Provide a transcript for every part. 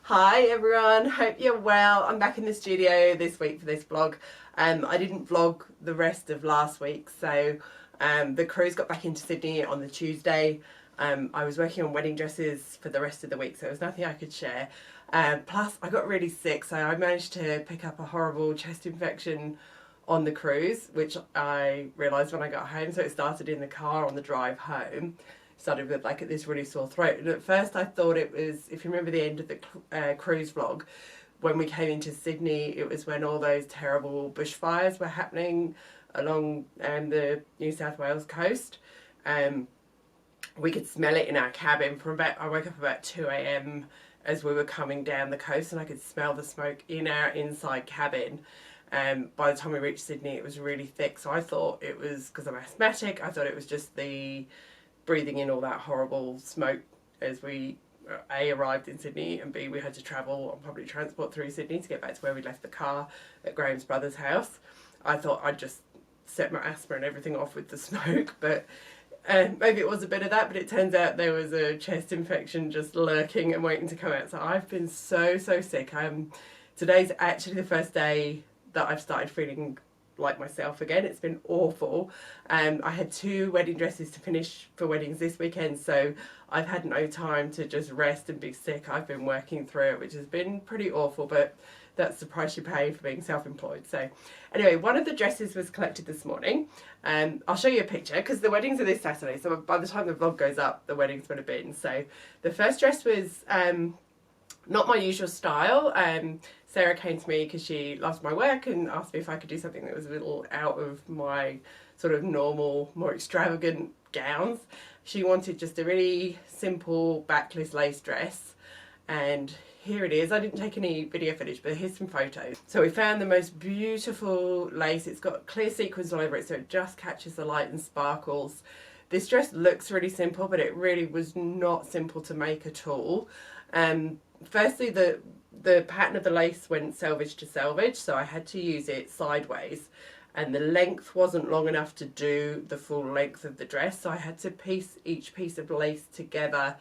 Hi everyone, hope you're well. I'm back in the studio this week for this vlog. I didn't vlog the rest of last week, so the cruise got back into Sydney on the Tuesday. I was working on wedding dresses for the rest of the week, so there was nothing I could share. Plus, I got really sick, so I managed to pick up a horrible chest infection on the cruise, which I realised when I got home. So it started in the car on the drive home. Started with like this really sore throat, and at first I thought it was, if you remember the end of the cruise vlog, when we came into Sydney, it was when all those terrible bushfires were happening along the New South Wales coast. We could smell it in our cabin from about, I woke up about 2 a.m. as we were coming down the coast, and I could smell the smoke in our inside cabin. By the time we reached Sydney, it was really thick, so I thought it was, because I'm asthmatic, I thought it was just the breathing in all that horrible smoke as we A, arrived in Sydney, and B, we had to travel on public transport through Sydney to get back to where we left the car at Graham's brother's house. I thought I'd just set my asthma and everything off with the smoke, but maybe it was a bit of that, but it turns out there was a chest infection just lurking and waiting to come out. So I've been so sick. Today's actually the first day that I've started feeling like myself again. It's been awful. I had 2 wedding dresses to finish for weddings this weekend, so I've had no time to just rest and be sick. I've been working through it, which has been pretty awful, but that's the price you pay for being self-employed. So anyway, one of the dresses was collected this morning. I'll show you a picture because the weddings are this Saturday, so by the time the vlog goes up, the weddings would have been. So the first dress was not my usual style. Sarah came to me because she loves my work and asked me if I could do something that was a little out of my sort of normal, more extravagant gowns. She wanted just a really simple backless lace dress, and here it is. I didn't take any video footage, but here's some photos. So we found the most beautiful lace. It's got clear sequins all over it, so it just catches the light and sparkles. This dress looks really simple, but it really was not simple to make at all. Firstly, the pattern of the lace went selvage to selvage, so I had to use it sideways, and the length wasn't long enough to do the full length of the dress, so I had to piece each piece of lace together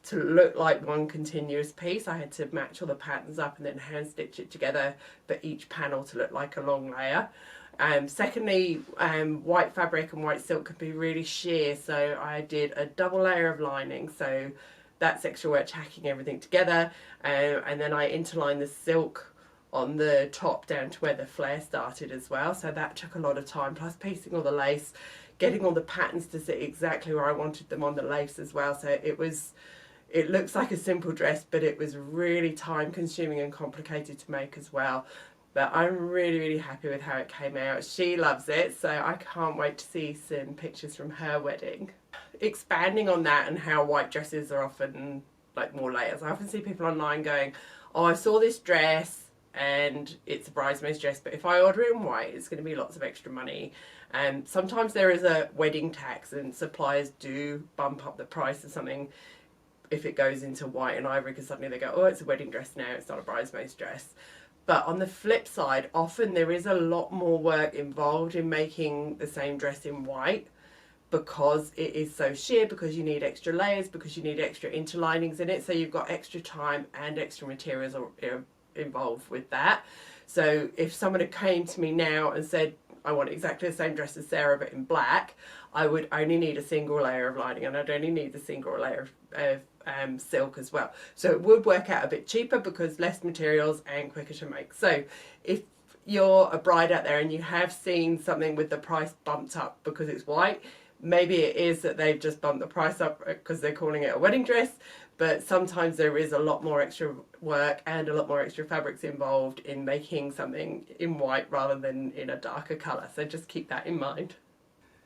to look like one continuous piece. I had to match all the patterns up and then hand stitch it together for each panel to look like a long layer. Secondly, white fabric and white silk can be really sheer, so I did a double layer of lining, so that's extra work tacking everything together, and then I interlined the silk on the top down to where the flare started as well, so that took a lot of time, plus piecing all the lace, getting all the patterns to sit exactly where I wanted them on the lace as well. So it looks like a simple dress, but it was really time consuming and complicated to make as well. But I'm really happy with how it came out. She loves it, so I can't wait to see some pictures from her wedding. Expanding on that and how white dresses are often like more layers. I often see people online going, oh, I saw this dress and it's a bridesmaid's dress, but if I order it in white, it's going to be lots of extra money. And sometimes there is a wedding tax, and suppliers do bump up the price of something if it goes into white and ivory, because suddenly they go, oh, it's a wedding dress now, it's not a bridesmaid's dress. But on the flip side, often there is a lot more work involved in making the same dress in white, because it is so sheer, because you need extra layers, because you need extra interlinings in it, so you've got extra time and extra materials involved with that. So if someone had came to me now and said, I want exactly the same dress as Sarah but in black, I would only need a single layer of lining, and I'd only need the single layer of silk as well. So it would work out a bit cheaper because less materials and quicker to make. So if you're a bride out there and you have seen something with the price bumped up because it's white, maybe it is that they've just bumped the price up because they're calling it a wedding dress, but sometimes there is a lot more extra work and a lot more extra fabrics involved in making something in white rather than in a darker colour. So just keep that in mind.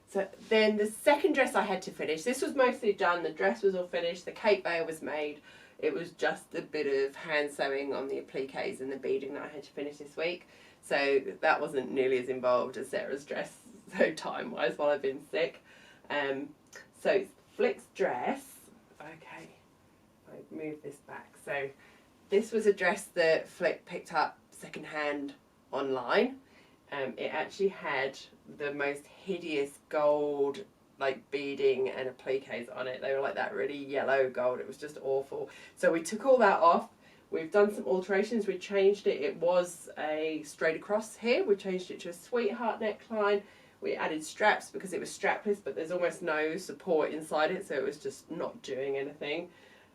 So then the second dress I had to finish, this was mostly done, the dress was all finished, the cape veil was made. It was just a bit of hand sewing on the appliques and the beading that I had to finish this week. So that wasn't nearly as involved as Sarah's dress, so time-wise, while I've been sick. So Flick's dress, okay, I move this back. So this was a dress that Flick picked up secondhand online. It actually had the most hideous gold like beading and appliques on it. They were like that really yellow gold. It was just awful. So we took all that off. We've done some alterations. We changed it. It was a straight across here. We changed it to a sweetheart neckline. We added straps because it was strapless, but there's almost no support inside it, so it was just not doing anything.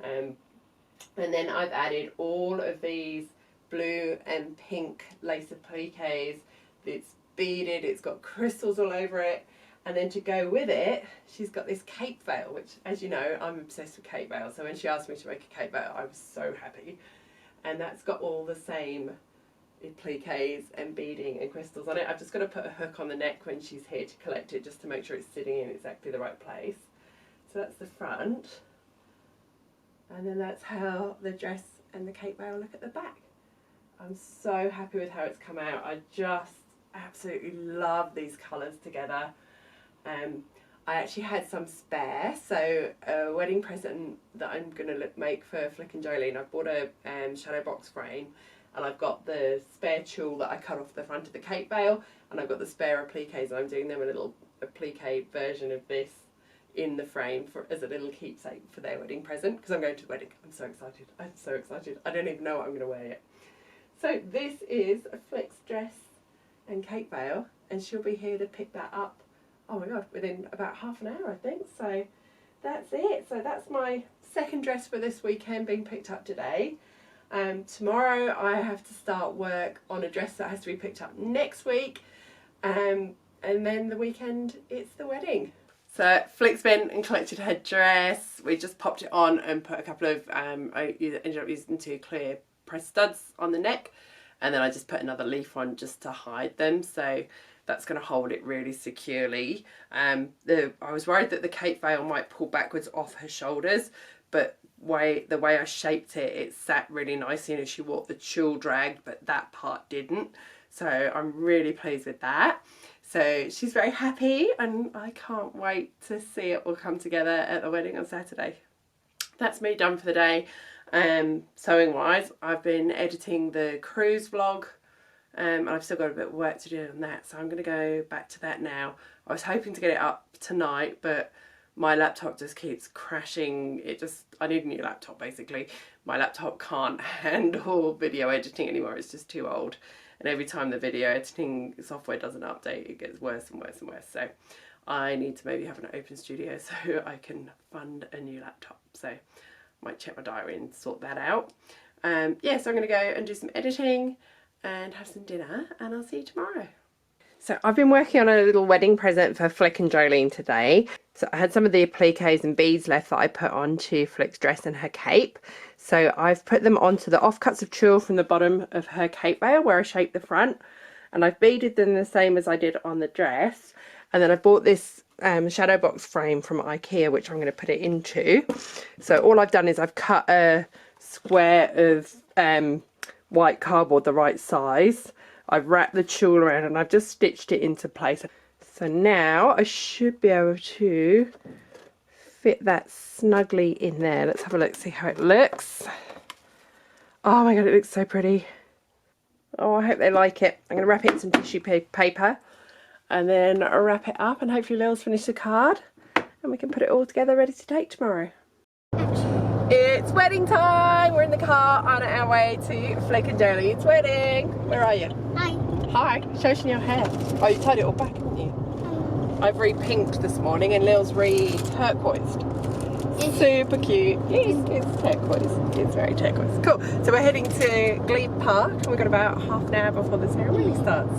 And then I've added all of these blue and pink lace appliques. It's beaded, it's got crystals all over it. And then to go with it, she's got this cape veil, which, as you know, I'm obsessed with cape veils. So when she asked me to make a cape veil, I was so happy. And that's got all the same appliques and beading and crystals on it. I've just got to put a hook on the neck when she's here to collect it, just to make sure it's sitting in exactly the right place. So that's the front. And then that's how the dress and the cape veil look at the back. I'm so happy with how it's come out. I just absolutely love these colours together. I actually had some spare, so a wedding present that I'm going to make for Flick and Jolene. I bought a shadow box frame, and I've got the spare tulle that I cut off the front of the cape veil, and I've got the spare appliques, and I'm doing them a little applique version of this in the frame as a little keepsake for their wedding present, because I'm going to the wedding. I'm so excited. I'm so excited. I don't even know what I'm going to wear yet. So this is a Flick's dress and cape veil, and she'll be here to pick that up, oh my god, within about half an hour, I think. So that's it. So that's my second dress for this weekend being picked up today. Tomorrow I have to start work on a dress that has to be picked up next week, and then the weekend it's the wedding. So Flick's been and collected her dress. We just popped it on and put a couple of, I ended up using 2 clear press studs on the neck, and then I just put another leaf on just to hide them, so that's going to hold it really securely. I was worried that the cape veil might pull backwards off her shoulders, but the way I shaped it, it sat really nicely, and as she walked the tulle dragged, but that part didn't. So I'm really pleased with that. So she's very happy, and I can't wait to see it all come together at the wedding on Saturday. That's me done for the day. Sewing wise, I've been editing the cruise vlog, and I've still got a bit of work to do on that, so I'm going to go back to that now. I was hoping to get it up tonight, but my laptop just keeps crashing. I need a new laptop basically. My laptop can't handle video editing anymore, it's just too old. And every time the video editing software doesn't update, it gets worse and worse and worse. So I need to maybe have an open studio so I can fund a new laptop. So I might check my diary and sort that out. Yeah, so I'm going to go and do some editing and have some dinner, and I'll see you tomorrow. So I've been working on a little wedding present for Flick and Jolene today. So I had some of the appliques and beads left that I put onto Flick's dress and her cape. So I've put them onto the offcuts of tulle from the bottom of her cape veil where I shaped the front, and I've beaded them the same as I did on the dress. And then I bought this shadow box frame from IKEA, which I'm going to put it into. So all I've done is I've cut a square of white cardboard the right size. I've wrapped the tulle around and I've just stitched it into place. So now I should be able to fit that snugly in there. Let's have a look, see how it looks. Oh my god, it looks so pretty. Oh, I hope they like it. I'm going to wrap it in some tissue paper and then wrap it up, and hopefully Lil's finished the card and we can put it all together ready to take tomorrow. It's wedding time! We're in the car on our way to Flick and Jolene's wedding. Where are you? Hi. Hi. Show us your hair. Oh, you tied it all back, haven't you? I've re-pinked this morning and Lil's re-turquoised. Super cute. Yes, it's turquoise. It's very turquoise. Cool. So we're heading to Glebe Park and we've got about half an hour before the ceremony starts.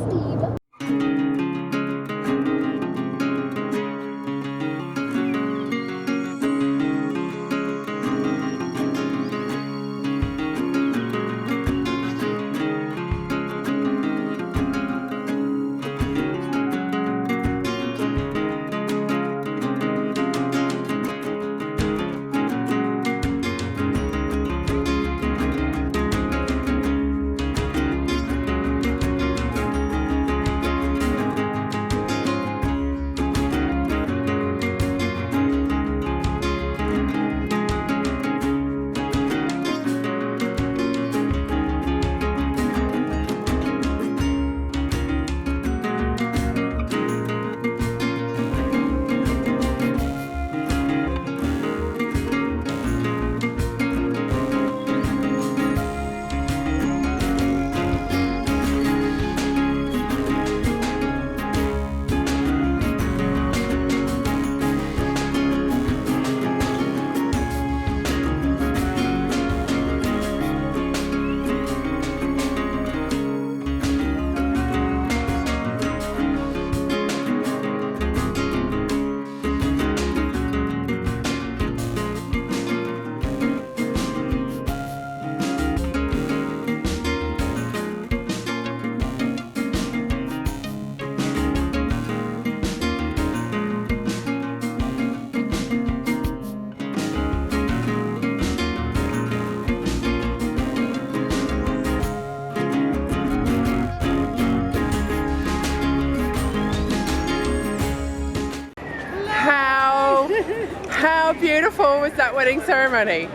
How beautiful was that wedding ceremony?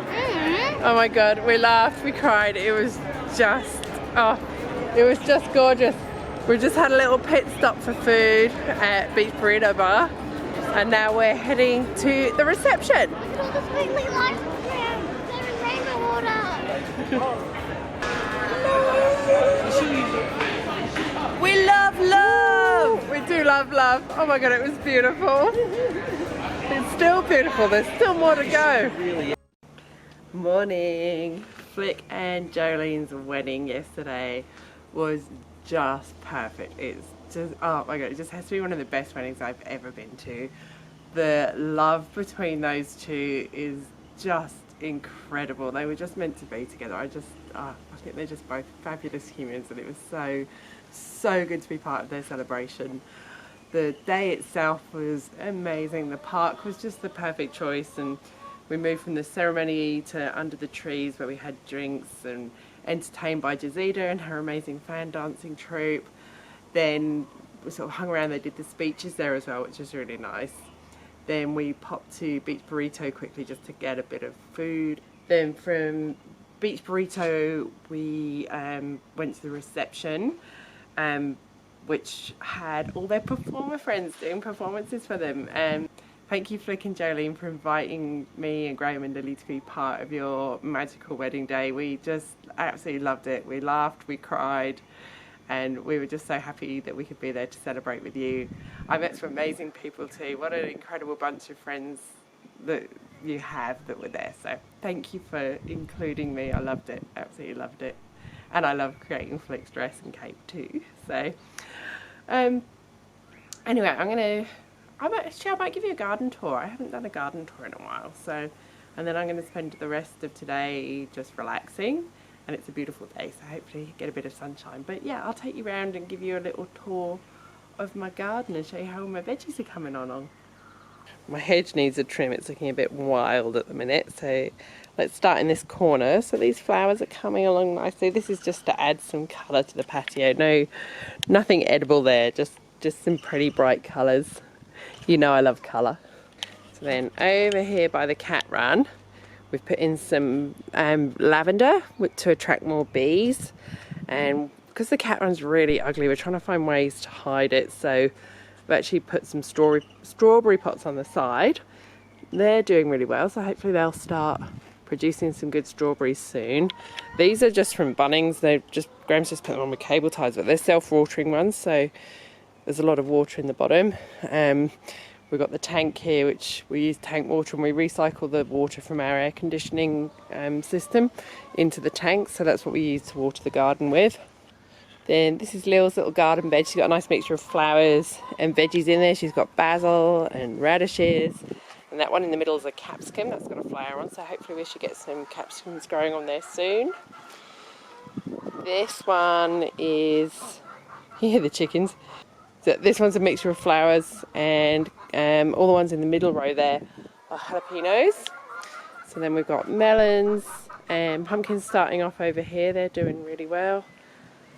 Oh my god, we laughed, we cried. It was just, oh, it was just gorgeous. We just had a little pit stop for food at Beach Burrito Bar, and now we're heading to the reception. Look at all the squiggly lines around. They're in rainbow water. We love love! We do love love. Oh my god, it was beautiful. It's still beautiful, there's still more to go. Morning. Flick and Jolene's wedding yesterday was just perfect. It's just, oh my god, it just has to be one of the best weddings I've ever been to. The love between those two is just incredible. They were just meant to be together. I think they're just both fabulous humans, and it was so good to be part of their celebration. The day itself was amazing. The park was just the perfect choice, and we moved from the ceremony to under the trees where we had drinks and entertained by Jazida and her amazing fan dancing troupe. Then we sort of hung around, they did the speeches there as well, which was really nice. Then we popped to Beach Burrito quickly just to get a bit of food. Then from Beach Burrito we went to the reception, which had all their performer friends doing performances for them. Thank you, Flick and Jolene, for inviting me and Graham and Lily to be part of your magical wedding day. We just absolutely loved it. We laughed, we cried, and we were just so happy that we could be there to celebrate with you. I met some amazing people too. What an incredible bunch of friends that you have that were there. So thank you for including me. I loved it, absolutely loved it. And I love creating Flick's dress and cape too. So anyway, I might give you a garden tour. I haven't done a garden tour in a while. So, and then I'm going to spend the rest of today just relaxing, and it's a beautiful day, so hopefully get a bit of sunshine. But yeah, I'll take you around and give you a little tour of my garden and show you how all my veggies are coming along. My hedge needs a trim. It's looking a bit wild at the minute, so let's start in this corner. So these flowers are coming along nicely. This is just to add some colour to the patio. Nothing edible there, just some pretty bright colours. You know I love colour. So then over here by the cat run, we've put in some lavender to attract more bees. And because the cat run's really ugly, we're trying to find ways to hide it. So I've actually put some strawberry pots on the side. They're doing really well, so hopefully they'll start producing some good strawberries soon. These are just from Bunnings. Graham's just put them on with cable ties, but they're self-watering ones, so there's a lot of water in the bottom. We've got the tank here, which we use tank water, and we recycle the water from our air conditioning system into the tank, so that's what we use to water the garden with. Then this is Lil's little garden bed. She's got a nice mixture of flowers and veggies in there. She's got basil and radishes, and that one in the middle is a capsicum that's got a flower on, so hopefully we should get some capsicums growing on there soon. This one is, yeah, the chickens. So this one's a mixture of flowers, and all the ones in the middle row there are jalapenos. So then we've got melons and pumpkins starting off over here. They're doing really well.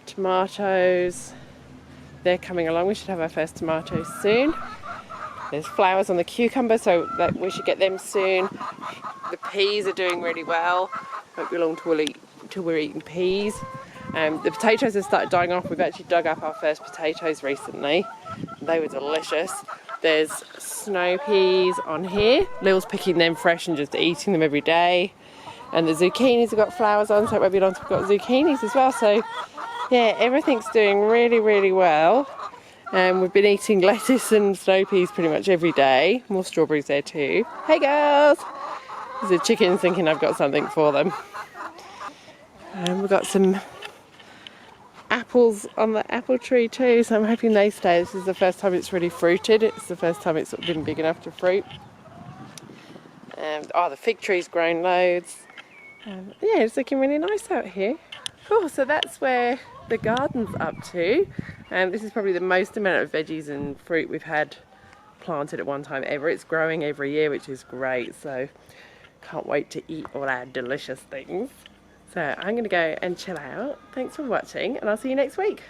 Tomatoes, they're coming along. We should have our first tomatoes soon. There's flowers on the cucumber, so that we should get them soon. The peas are doing really well. Won't be long till we're eating peas. The potatoes have started dying off. We've actually dug up our first potatoes recently. They were delicious. There's snow peas on here. Lil's picking them fresh and just eating them every day. And the zucchinis have got flowers on, so it won't be long till we've got zucchinis as well. So yeah, everything's doing really, really well. We've been eating lettuce and snow peas pretty much every day. More strawberries there too. Hey girls! There's the chickens thinking I've got something for them. And we've got some apples on the apple tree too, so I'm hoping they stay. This is the first time it's really fruited. It's the first time it's sort of been big enough to fruit. And the fig tree's grown loads. Yeah, it's looking really nice out here. Cool, so that's where the garden's up to. This is probably the most amount of veggies and fruit we've had planted at one time ever. It's growing every year, which is great, so can't wait to eat all our delicious things. So I'm going to go and chill out. Thanks for watching, and I'll see you next week.